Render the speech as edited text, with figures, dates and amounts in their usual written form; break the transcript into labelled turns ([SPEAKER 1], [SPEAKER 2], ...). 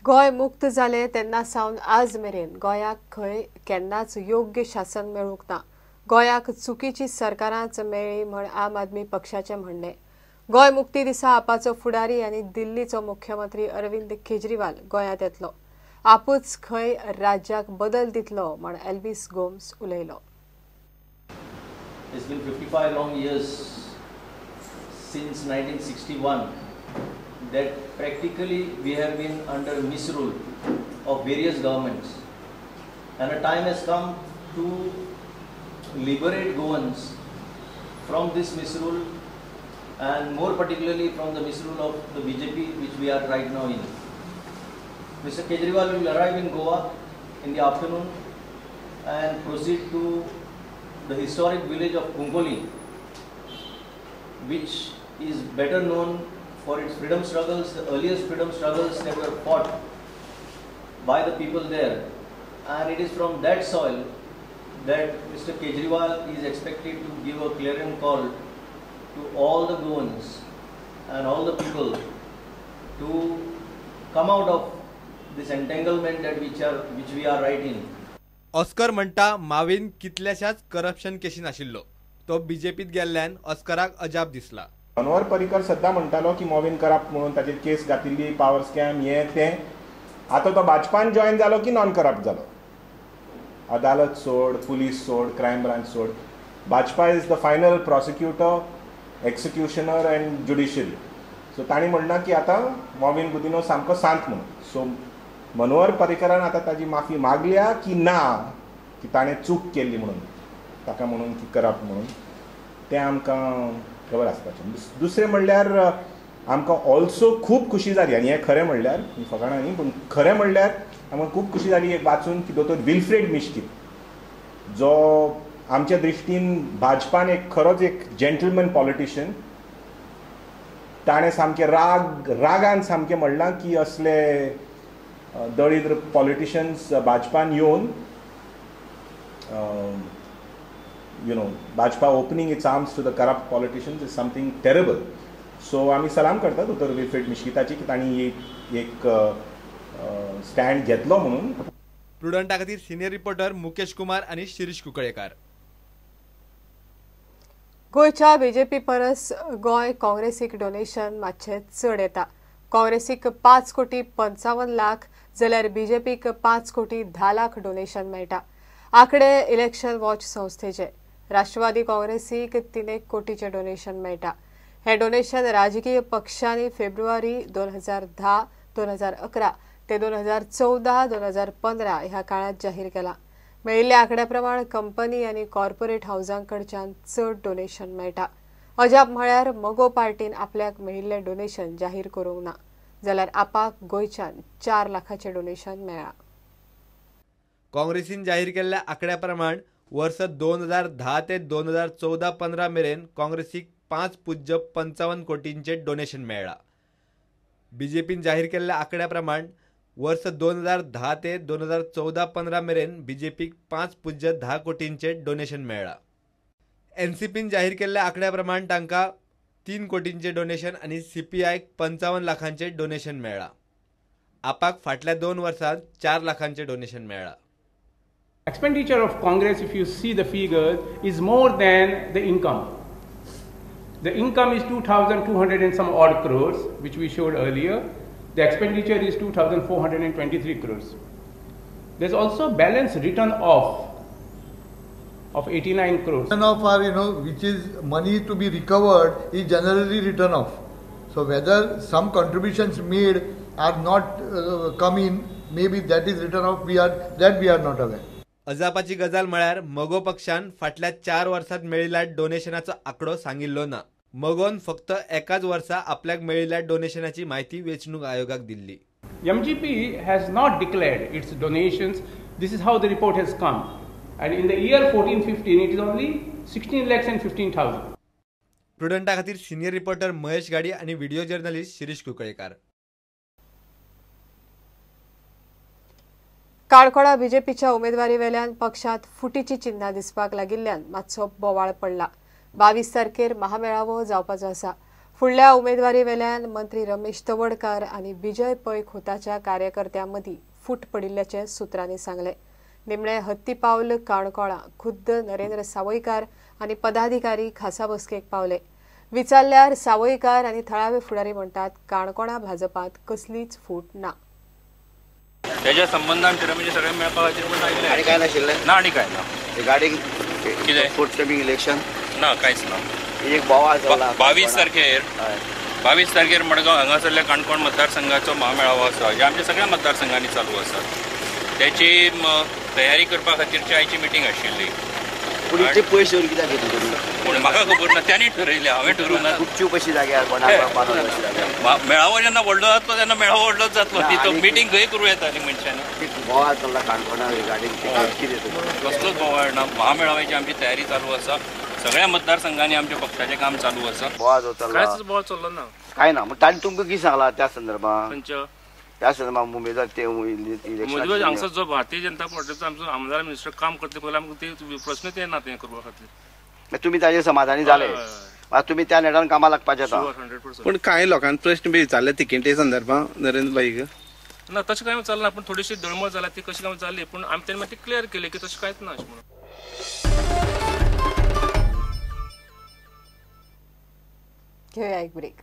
[SPEAKER 1] गोय मुक्त जाले तेन्ना सावन आज मेरेन गोयाक खंय केन्नाच योग्य शासन मेळूंक ना। गोयाक चुकीची सरकारांच मेळ्ळी म्हण आम आदमी पक्षाचें म्हणणें। गोय मुक्ती दिसा आपाचो फुडारी आनी दिल्लीचो मुख्यमंत्री अरविंद केजरीवाल गोंयांत येतलो। आपूच खंय राज्याक बदल दितलो म्हण एल्विस गोम्स उलयलो।
[SPEAKER 2] It's been 55 long years since 1961 that practically we have been under misrule of various governments, and a time has come to liberate Goans from this misrule, and more particularly from the misrule of the BJP which we are right now in. Mr. Kejriwal will arrive in Goa in the afternoon and proceed to the historic village of Kunkoli, which is better known for its freedom struggles, the earliest freedom struggles that were fought by the people there. And it is from that soil that Mr. Kejriwal is expected to give a clarion call to all the Goans and all the people to come out of this entanglement that which we are right in.
[SPEAKER 3] Oscar म्हणटा मावीन कितल्याशाच corruption casein आशिल्लो। तो बीजेपीत गेल्ल्यान ऑस्कराक अजाप दिसला।
[SPEAKER 4] मनोहर पर्रीकर सद्दां म्हणटालो की मॉविन करप्ट म्हणून ताचेर केस घातिल्ली, पावर स्कॅम हें तें। आतां तो भाजपान जॉयन जालो की नॉन करप्ट जालो। अदालत सोड, पुलीस सोड, क्रायम ब्रांच सोड, Bhajpa is the final prosecutor, executioner and judiciary. So तांणी म्हणलां की आतां मॉविन गुदिनो सामको सांत म्हणून। सो मनोहर पर्रीकरान आतां ताजी माफी मागल्या की ना, की ताणें चूक केल्ली म्हणून, ताका म्हणून की करप्ट म्हणून, तें आमकां खबर आसपाचें। दुसरें म्हणल्यार आमकां ऑल्सो खूब खुशी जाली, आनी हें खरें म्हणल्यार फकाणां न्ही, पूण खरें म्हणल्यार आमकां खूब खुशी जाली एक वाचून की दोतोर विल्फ्रेड मिश्कील, जो आमच्या दृश्टीन भाजपान एक खरोच एक जेंटलमॅन पॉलिटिशियन, ताणें सामकें रागान सामकें म्हणलां की असले दळिद्र पॉलिटिशियन्स भाजपान येवन Bhajpa opening its arms to the corrupt politicians is something terrible. So आमी सलाम करतात दोतोर विल्फ्रेड मिश्किताची की तांणी एक स्टँड घेतलो म्हणून।
[SPEAKER 3] प्रुडंटा खातीर सिनियर रिपोर्टर मुकेश कुमार आनी शिरीष कुंकळेकार।
[SPEAKER 1] गोंयच्या बीजेपी परस गोंय काँग्रेसीक डोनेशन मातशें चड येता। काँग्रेसीक 5,55,00,000 जाल्यार बीजेपीक 5,10,00,000 डोनेशन मेळटा। आंकडे इलेक्शन वॉच संस्थेचे। राष्ट्रवादी काँग्रेसीक 3 कोटीचे डोनेशन मेळटा। हे डोनेशन राजकीय पक्षांनी फेब्रुवारी 2010, 2011 ते 2014, 2015 ह्या काळात जाहीर केला। मेळिल्ल्या आंकड्या प्रमाण कंपनी आनी कॉर्पोरेट हाऊसांकडच्यान चड डोनेशन मेळटा। अजाप म्हळ्यार मगो पार्टीन आपल्याक मेळिल्ले डोनेशन जाहीर करूंक ना, जाल्यार आपाक गोंयच्यान 4 लाखाचे डोनेशन मेळ्ळा।
[SPEAKER 3] काँग्रेसीन जाहीर केल्ल्या आंकड्या प्रमाण वर्स 2010 ते 2014-15 मेरेन काँग्रेसीक 5.55 कोटींचे डोनेशन मेळ्ळा। बीजेपीन जाहीर केल्ल्या आंकड्या प्रमाण वर्स 2010 ते 2014-15 मेरेन बीजेपीक 5.10 कोटींचे डोनेशन मेळ्ळा। एनसीपीन जाहीर केल्ल्या आंकड्या प्रमाण तांकां 3 कोटींचे डोनेशन आनी सीपीआयक 55 लाखांचे डोनेशन मेळ्ळा। आपाक फाटल्या 2 वर्सांत 4 लाखांचे डोनेशन मेळ्ळा।
[SPEAKER 5] Expenditure of Congress, if you see the figures, is more than the income. The income is 2,200 and some odd crores, which we showed earlier. The expenditure is 2,423 crores. There's also balance written off of 89 crores.
[SPEAKER 6] Written off are, which is money to be recovered is generally written off. So whether some contributions made are not come in, maybe that is written off. We are not aware.
[SPEAKER 3] अजापाची गजाल म्हळ्यार मगो पक्षान फाटल्या 4 वर्सांत मेळिल्ल्या डोनेशनाचो आंकडो सांगिल्लो ना। मगोन फक्त एकाच वर्सा आपल्याक मेळिल्ल्या डोनेशनाची म्हायती वेंचणूक आयोगाक Delhi.
[SPEAKER 5] MGP has not declared its donations. This is how the report has come. And in the year 14-15, it is only 16,15,000.
[SPEAKER 3] प्रुडंटा खातीर सिनियर रिपोर्टर महेश गाडी आनी व्हिडिओ जर्नलिस्ट शिरीष कुंकळेकार।
[SPEAKER 1] काळकोडा बीजेपीच्या उमेदवारी वेल्यान पक्षांत फुटीची चिन्हां दिसपाक लागिल्ल्यान मातसो बोवाळ पडला। 22 तारखेर महामेळावो जावपाचो आसा। फुडल्या उमेदवारी वेल्यान मंत्री रमेश तवडकार आणि विजय पै खोताच्या कार्यकर्त्यांमदी फूट पडिल्ल्याचे सुत्रांनी सांगले. निमणे हत्ती पावल काणकोणा खुद्द नरेंद्र सावयकार आणि पदाधिकारी खासा बसकेक पावले. विचारल्यार सावयकार आणि थळावे फुडारी म्हणतात काणकोणा भाजपात कसलीच फूट ना.
[SPEAKER 7] त्याच्या संबंधान म्हणजे सगळे मेळपाक खातीर पण आयले
[SPEAKER 8] आणि काय नाशिल्लें
[SPEAKER 7] ना आणि काय ना
[SPEAKER 8] रिगार्डिंग
[SPEAKER 7] कितें
[SPEAKER 8] फोर्टकमिंग इलेक्शन
[SPEAKER 7] ना कांयच ना.
[SPEAKER 8] एक बोवाळ चल्ला
[SPEAKER 7] 22 तारखेर मडगांव हांगासरल्या काणकोण मतदारसंघाचो महामेळावो आसा जे आमच्या सगळ्या मतदारसंघांनी चालू आसा. त्याची तयारी करपा खातीरची आयची मिटींग आशिल्ली.
[SPEAKER 8] पूण इतले पयशे व्हरून कित्याक घेतले तुमी?
[SPEAKER 7] पूण म्हाका खबर ना, त्यांनी ठरयलें, हांवें ठरवूं ना.
[SPEAKER 8] गुपचूप अशी जाग्यार कोणाक
[SPEAKER 7] मेळावो जेन्ना व्हडलो जातलो तेन्ना मेळावो व्हडलोच जातलो. ती मिटींग खंय करूं येता न्ही मनशांनी.
[SPEAKER 8] बोवाळ चल्ला काणकोणा रिगार्डिंग कितें
[SPEAKER 7] कसलोच बोवाळ ना. महामेळाव्याची आमची तयारी चालू आसा. सगळ्या मतदारसंघांनी आमच्या पक्षाचें काम चालू आसा.
[SPEAKER 8] बोवाळ जो चल्ला
[SPEAKER 7] कांयच बोवाळ चल्लो ना.
[SPEAKER 8] काय ना मग ताणी तुमकां कितें सांगला त्या संदर्भात?
[SPEAKER 7] खंयच्या
[SPEAKER 8] त्या संदर्भात उमेदवार ते
[SPEAKER 7] मोदीवाज
[SPEAKER 8] इलेक्शन
[SPEAKER 7] हांगसर जो भारतीय जनता पार्टीचो आमचो आमदार मिनिस्टर काम करता पयलीं आमकां ते प्रश्नच येना तें करपा खातीर.
[SPEAKER 8] तुमी ताजेर समाधानी जाले. तुमी त्या नेटान कामां लागपाचें आतां.
[SPEAKER 7] 100%.
[SPEAKER 9] पण कांय लोकांनी प्रश्न बी विचारले तिकेटी संदर्भात नरेंद्र भाईक.
[SPEAKER 7] ना तशें कांय चलना. पूण थोडीशी दळमळ जाल्या ती कशी काय जाली. पूण आमी तेन्ना मागीर क्लियर केलें की तशें कांयच ना अशें म्हणून.
[SPEAKER 1] घेऊया एक ब्रेक.